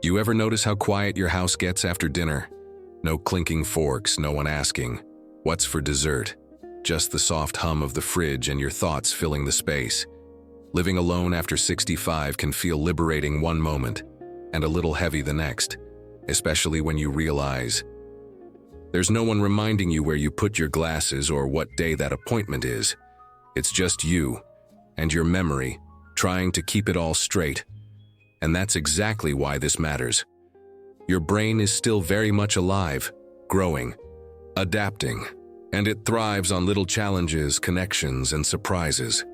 Do you ever notice how quiet your house gets after dinner? No clinking forks, no one asking, "What's for dessert?" Just the soft hum of the fridge and your thoughts filling the space. Living alone after 65 can feel liberating one moment and a little heavy the next, especially when you realize there's no one reminding you where you put your glasses or what day that appointment is. It's just you and your memory trying to keep it all straight. And that's exactly why this matters. Your brain is still very much alive, growing, adapting, and it thrives on little challenges, connections, and surprises.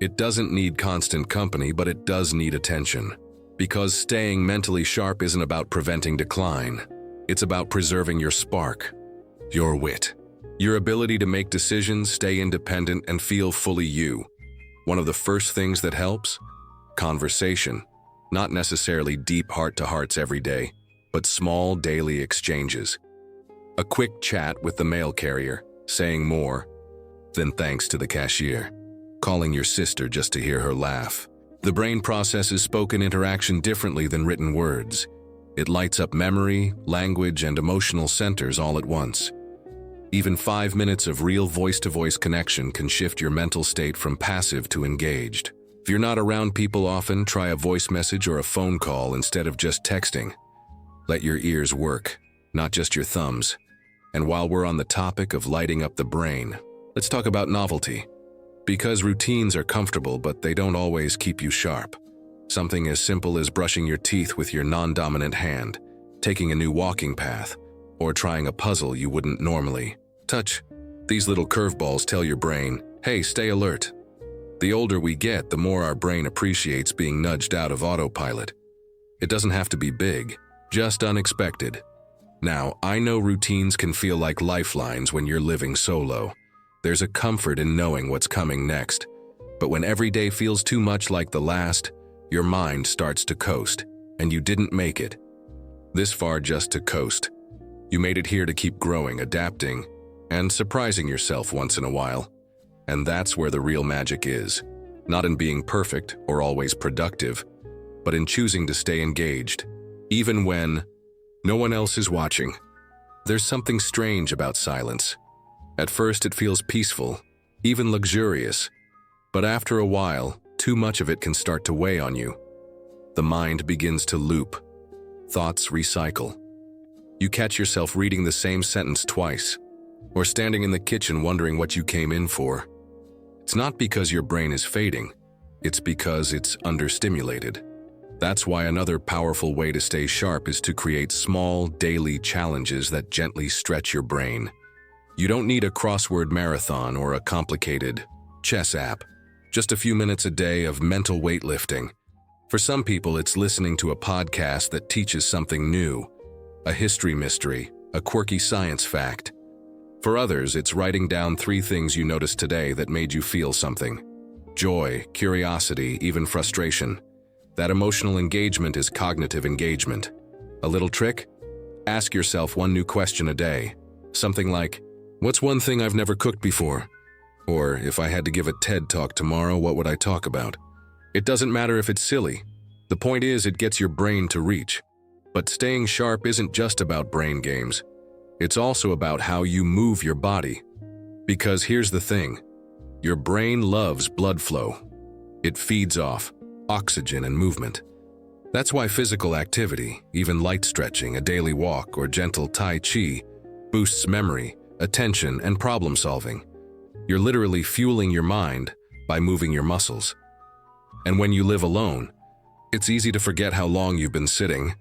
It doesn't need constant company, but it does need attention. Because staying mentally sharp isn't about preventing decline. It's about preserving your spark, your wit, your ability to make decisions, stay independent, and feel fully you. One of the first things that helps? Conversation. Not necessarily deep heart-to-hearts every day, but small daily exchanges. A quick chat with the mail carrier, saying more than thanks to the cashier. Calling your sister just to hear her laugh. The brain processes spoken interaction differently than written words. It lights up memory, language, and emotional centers all at once. Even 5 minutes of real voice-to-voice connection can shift your mental state from passive to engaged. If you're not around people often, try a voice message or a phone call instead of just texting. Let your ears work, not just your thumbs. And while we're on the topic of lighting up the brain, let's talk about novelty. Because routines are comfortable, but they don't always keep you sharp. Something as simple as brushing your teeth with your non-dominant hand, taking a new walking path, or trying a puzzle you wouldn't normally touch. These little curveballs tell your brain, hey, stay alert. The older we get, the more our brain appreciates being nudged out of autopilot. It doesn't have to be big, just unexpected. Now, I know routines can feel like lifelines when you're living solo. There's a comfort in knowing what's coming next. But when every day feels too much like the last, your mind starts to coast, and you didn't make it this far just to coast. You made it here to keep growing, adapting, and surprising yourself once in a while. And that's where the real magic is. Not in being perfect or always productive, but in choosing to stay engaged, even when no one else is watching. There's something strange about silence. At first it feels peaceful, even luxurious. But after a while, too much of it can start to weigh on you. The mind begins to loop. Thoughts recycle. You catch yourself reading the same sentence twice, or standing in the kitchen wondering what you came in for. It's not because your brain is fading, it's because it's understimulated. That's why another powerful way to stay sharp is to create small, daily challenges that gently stretch your brain. You don't need a crossword marathon or a complicated chess app. Just a few minutes a day of mental weightlifting. For some people, it's listening to a podcast that teaches something new, a history mystery, a quirky science fact. For others, it's writing down 3 things you noticed today that made you feel something. Joy, curiosity, even frustration. That emotional engagement is cognitive engagement. A little trick? Ask yourself one new question a day. Something like, what's one thing I've never cooked before? Or, if I had to give a TED talk tomorrow, what would I talk about? It doesn't matter if it's silly. The point is, it gets your brain to reach. But staying sharp isn't just about brain games. It's also about how you move your body. Because here's the thing, your brain loves blood flow. It feeds off oxygen and movement. That's why physical activity, even light stretching, a daily walk, or gentle Tai Chi, boosts memory, attention, and problem solving. You're literally fueling your mind by moving your muscles. And when you live alone, it's easy to forget how long you've been sitting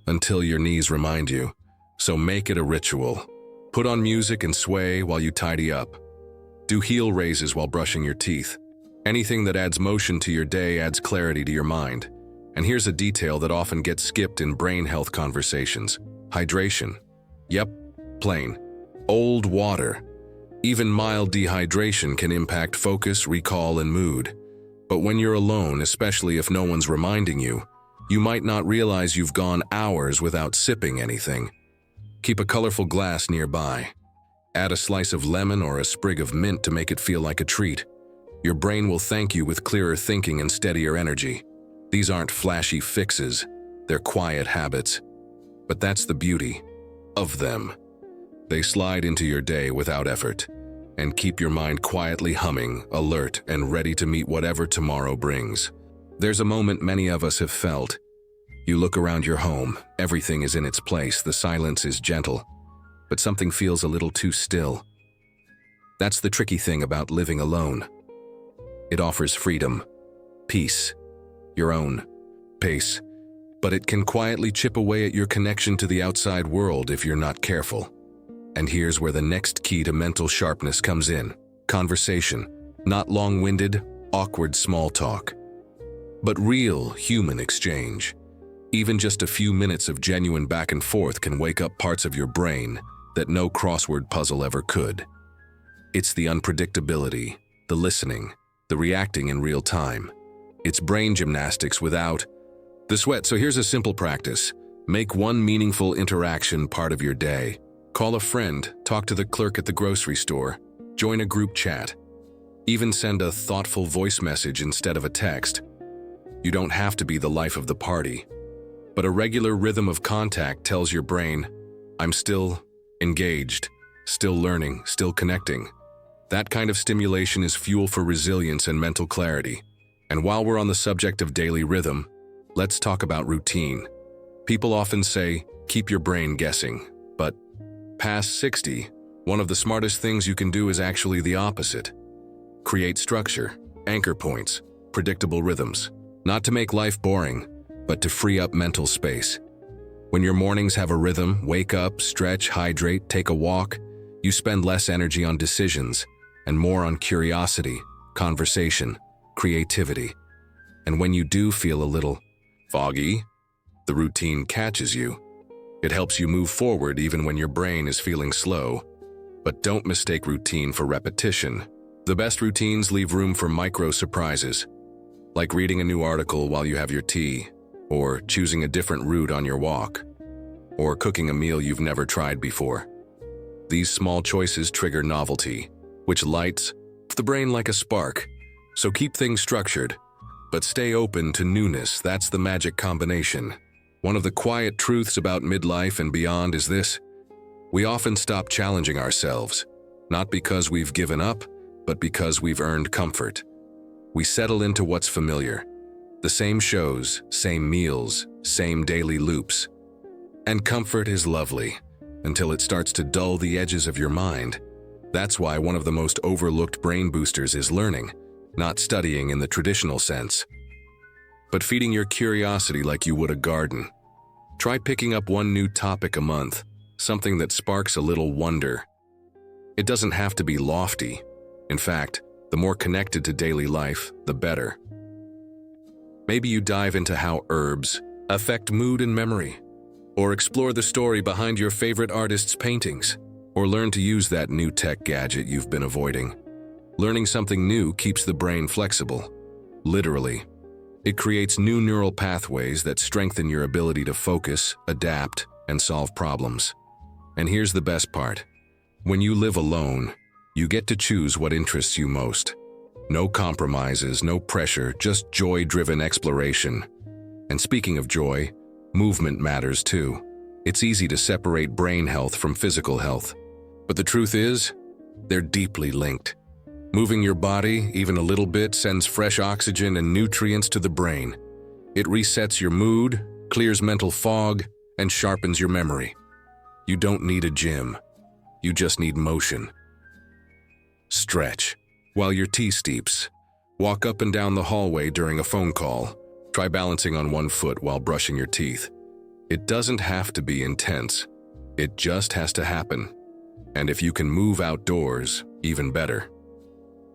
until your knees remind you. So make it a ritual. Put on music and sway while you tidy up. Do heel raises while brushing your teeth. Anything that adds motion to your day adds clarity to your mind. And here's a detail that often gets skipped in brain health conversations. Hydration. Yep, plain. Old water. Even mild dehydration can impact focus, recall, and mood. But when you're alone, especially if no one's reminding you, you might not realize you've gone hours without sipping anything. Keep a colorful glass nearby. Add a slice of lemon or a sprig of mint to make it feel like a treat. Your brain will thank you with clearer thinking and steadier energy. These aren't flashy fixes. They're quiet habits, but that's the beauty of them. They slide into your day without effort and keep your mind quietly humming, alert and ready to meet whatever tomorrow brings. There's a moment many of us have felt. You look around your home, everything is in its place, the silence is gentle, but something feels a little too still. That's the tricky thing about living alone. It offers freedom, peace, your own pace, but it can quietly chip away at your connection to the outside world if you're not careful. And here's where the next key to mental sharpness comes in: conversation. Not long-winded, awkward small talk, but real human exchange. Even just a few minutes of genuine back and forth can wake up parts of your brain that no crossword puzzle ever could. It's the unpredictability, the listening, the reacting in real time. It's brain gymnastics without the sweat. So here's a simple practice. Make one meaningful interaction part of your day. Call a friend, talk to the clerk at the grocery store, join a group chat. Even send a thoughtful voice message instead of a text. You don't have to be the life of the party, but a regular rhythm of contact tells your brain, I'm still engaged, still learning, still connecting. That kind of stimulation is fuel for resilience and mental clarity. And while we're on the subject of daily rhythm, let's talk about routine. People often say, keep your brain guessing, but past 60, one of the smartest things you can do is actually the opposite. Create structure, anchor points, predictable rhythms. Not to make life boring, but to free up mental space. When your mornings have a rhythm, wake up, stretch, hydrate, take a walk, you spend less energy on decisions and more on curiosity, conversation, creativity. And when you do feel a little foggy, the routine catches you. It helps you move forward even when your brain is feeling slow. But don't mistake routine for repetition. The best routines leave room for micro surprises, like reading a new article while you have your tea, or choosing a different route on your walk, or cooking a meal you've never tried before. These small choices trigger novelty, which lights the brain like a spark. So keep things structured, but stay open to newness. That's the magic combination. One of the quiet truths about midlife and beyond is this: we often stop challenging ourselves, not because we've given up, but because we've earned comfort. We settle into what's familiar. The same shows, same meals, same daily loops. And comfort is lovely, until it starts to dull the edges of your mind. That's why one of the most overlooked brain boosters is learning, not studying in the traditional sense, but feeding your curiosity like you would a garden. Try picking up one new topic a month, something that sparks a little wonder. It doesn't have to be lofty. In fact, the more connected to daily life, the better. Maybe you dive into how herbs affect mood and memory, or explore the story behind your favorite artist's paintings, or learn to use that new tech gadget you've been avoiding. Learning something new keeps the brain flexible. Literally. It creates new neural pathways that strengthen your ability to focus, adapt, and solve problems. And here's the best part. When you live alone, you get to choose what interests you most. No compromises, no pressure, just joy-driven exploration. And speaking of joy, movement matters too. It's easy to separate brain health from physical health. But the truth is, they're deeply linked. Moving your body, even a little bit, sends fresh oxygen and nutrients to the brain. It resets your mood, clears mental fog, and sharpens your memory. You don't need a gym. You just need motion. Stretch while your tea steeps. Walk up and down the hallway during a phone call. Try balancing on one foot while brushing your teeth. It doesn't have to be intense. It just has to happen. And if you can move outdoors, even better.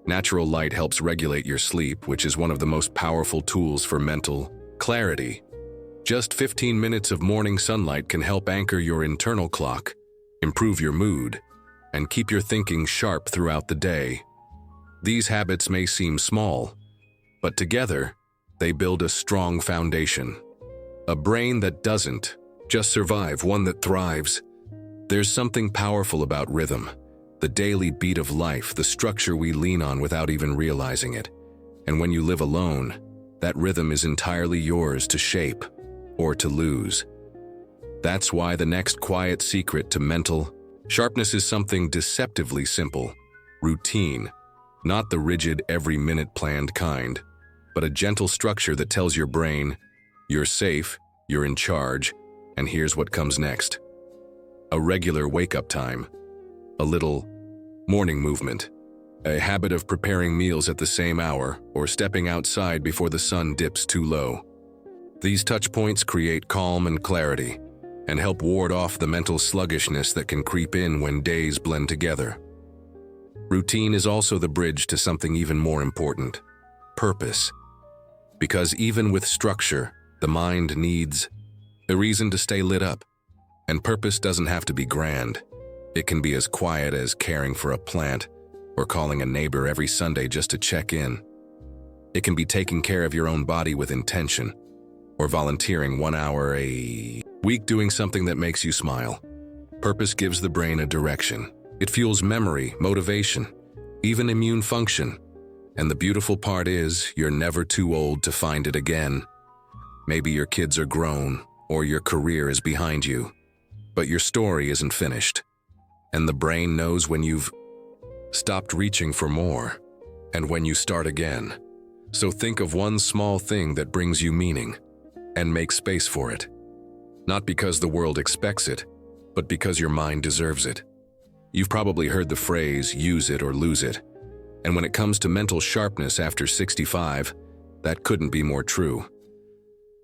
Natural light helps regulate your sleep, which is one of the most powerful tools for mental clarity. Just 15 minutes of morning sunlight can help anchor your internal clock, improve your mood, and keep your thinking sharp throughout the day. These habits may seem small, but together, they build a strong foundation. A brain that doesn't just survive, one that thrives. There's something powerful about rhythm, the daily beat of life, the structure we lean on without even realizing it. And when you live alone, that rhythm is entirely yours to shape. or to lose. That's why the next quiet secret to mental sharpness is something deceptively simple: routine. Not the rigid, every-minute planned kind, but a gentle structure that tells your brain, you're safe, you're in charge, and here's what comes next. A regular wake-up time, a little morning movement, a habit of preparing meals at the same hour or stepping outside before the sun dips too low. These touch points create calm and clarity and help ward off the mental sluggishness that can creep in when days blend together. Routine is also the bridge to something even more important: purpose. Because even with structure, the mind needs a reason to stay lit up. And purpose doesn't have to be grand. It can be as quiet as caring for a plant or calling a neighbor every Sunday just to check in. It can be taking care of your own body with intention, or volunteering 1 hour a week doing something that makes you smile. Purpose gives the brain a direction. It fuels memory, motivation, even immune function. And the beautiful part is, you're never too old to find it again. Maybe your kids are grown, or your career is behind you, but your story isn't finished. And the brain knows when you've stopped reaching for more, and when you start again. So think of one small thing that brings you meaning, and make space for it. Not because the world expects it, but because your mind deserves it. You've probably heard the phrase, use it or lose it. And when it comes to mental sharpness after 65, that couldn't be more true.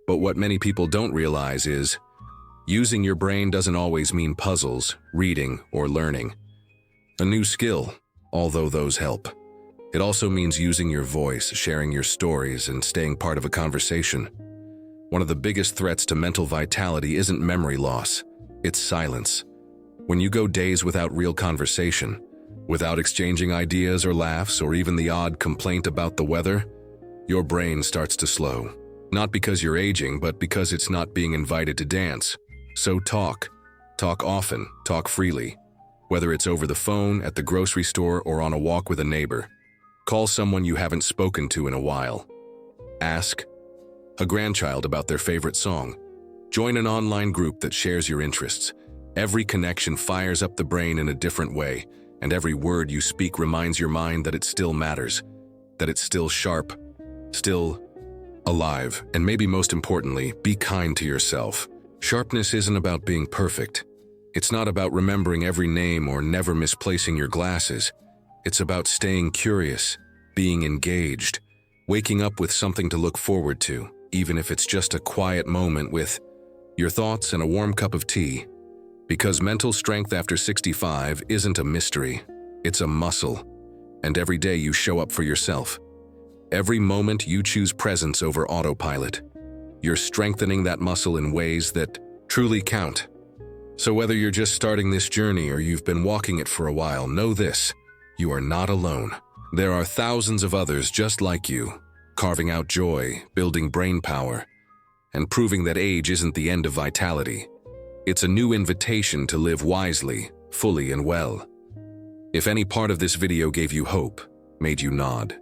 But what many people don't realize is, using your brain doesn't always mean puzzles, reading, or learning a new skill, although those help. It also means using your voice, sharing your stories, and staying part of a conversation. One of the biggest threats to mental vitality isn't memory loss, it's silence. When you go days without real conversation, without exchanging ideas or laughs or even the odd complaint about the weather, your brain starts to slow. Not because you're aging, but because it's not being invited to dance. So talk. Talk often, talk freely. Whether it's over the phone, at the grocery store, or on a walk with a neighbor. Call someone you haven't spoken to in a while. Ask a grandchild about their favorite song. Join an online group that shares your interests. Every connection fires up the brain in a different way, and every word you speak reminds your mind that it still matters, that it's still sharp, still alive, and maybe most importantly, be kind to yourself. Sharpness isn't about being perfect. It's not about remembering every name or never misplacing your glasses. It's about staying curious, being engaged, waking up with something to look forward to, even if it's just a quiet moment with your thoughts and a warm cup of tea. Because mental strength after 65 isn't a mystery, it's a muscle. And every day you show up for yourself. Every moment you choose presence over autopilot. You're strengthening that muscle in ways that truly count. So whether you're just starting this journey or you've been walking it for a while, know this: you are not alone. There are thousands of others just like you, carving out joy, building brain power, and proving that age isn't the end of vitality. It's a new invitation to live wisely, fully, and well. If any part of this video gave you hope, made you nod,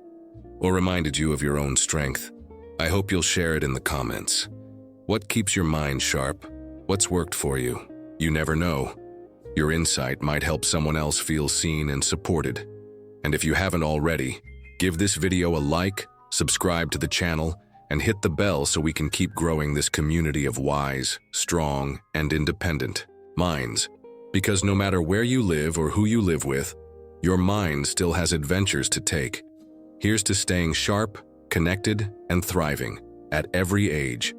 or reminded you of your own strength, I hope you'll share it in the comments. What keeps your mind sharp? What's worked for you? You never know. Your insight might help someone else feel seen and supported. And if you haven't already, give this video a like, subscribe to the channel, and hit the bell so we can keep growing this community of wise, strong, and independent minds. Because no matter where you live or who you live with, your mind still has adventures to take. Here's to staying sharp, connected, and thriving at every age.